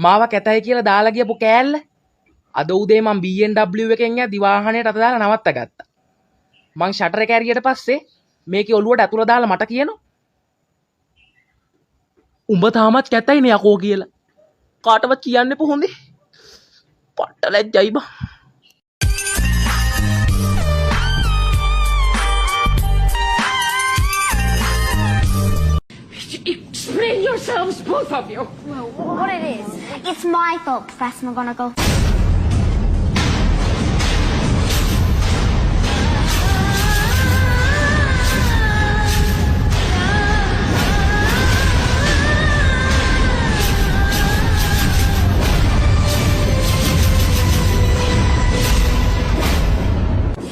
මාව කැතයි කියලා දාලා ගියපු කෑල්ල අද උදේ මම BMW එකෙන් යද්දි වාහනේට අත දාලා නවත්ත ගත්තා. මං ෂටර් එක ඇරියට පස්සේ මේකේ ඔළුවට ඇතුළ දාලා මට කියනවා උඹ තාමත් කැතයිනේ යකෝ කියලා. කාටවත් කියන්න එපා හොඳේ. පට්ට ලැජ්ජයි බං. Explain yourselves, both of you. Well, what it is? It's my fault, Professor McGonagall.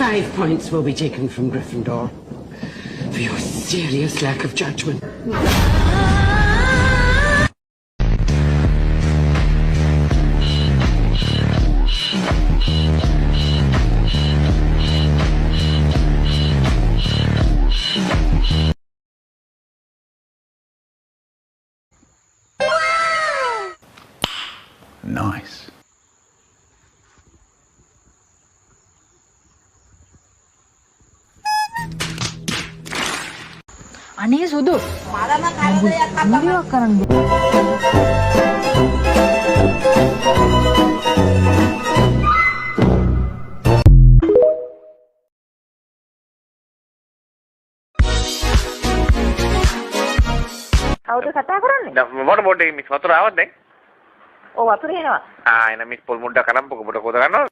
Five points will be taken from Gryffindor for your serious lack of judgment. Nice. අනේ සුදු මරම කරදරයක් අම්මා කරන්න කවුද කතා කරන්නේ? මොන බෝඩ් එකේ මිස් වතුර ආවද දැන්? ඔව් වතුර එනවා. එන මිස් පොල් මුඩ කරම්පක බඩ කොද ගන්නවා.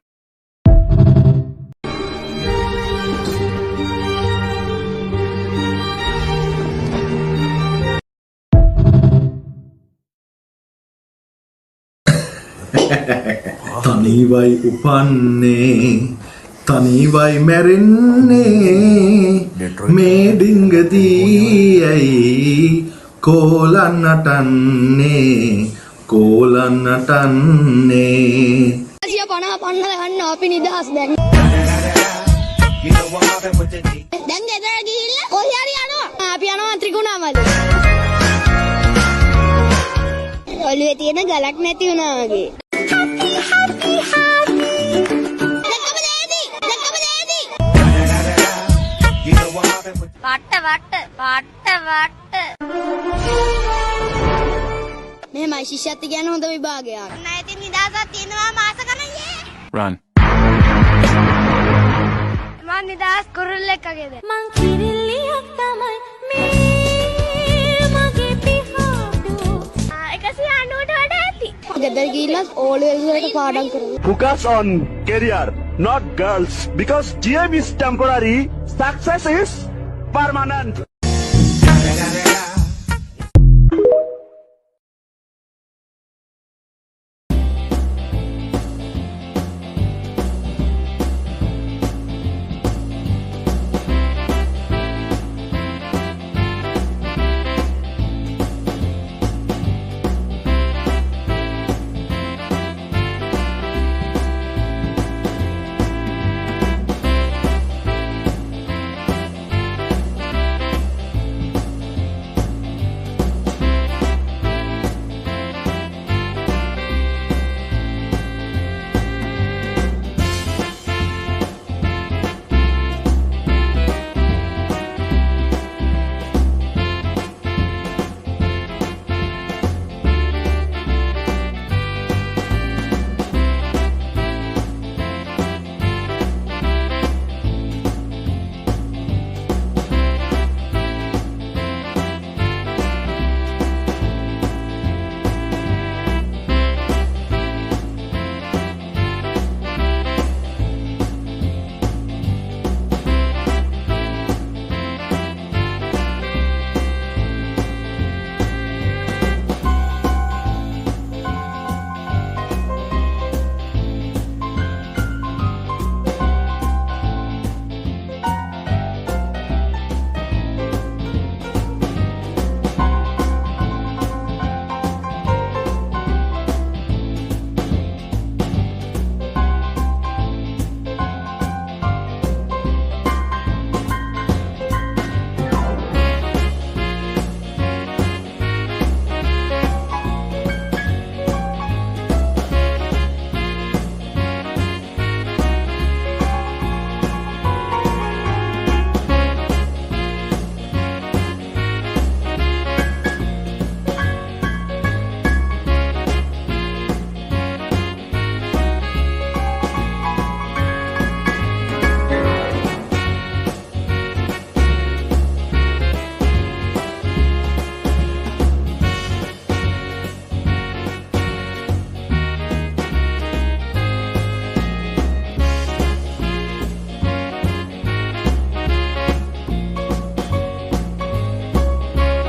තනිවයි උපන්නේ තනිවයි මැරෙන්නේ මේ ඩිංගදී ඇයි කෝලන් නටන්නේ 150 පන්නල ගන්න අපි නිදහස් දැන්. දැන් ගෙදර ගිහිල්ලා කොහේ හරි යනවා. අපි යනවා ත්‍රිකුණාමලේ. ඔළුවේ තියෙන ගලක් නැති වුණා වගේ. වට. මේ මයි ශිෂ්‍යත්ව කියන හොඳ විභාගයක්. නැති නිදාසක් තියෙනවා මාස ගණනේ. Run. මං නිදාස් කුරුල්ලෙක් වගේද? මං කිරිල්ලියක් තමයි මේ මගේ පිහාටු. 190ට වඩා ඇති. ගෙදර ගිහිල්ලා ඕලෙවල් වලට පාඩම් කරමු. Focus on career, not girls. Because GM is temporary, success is permanent.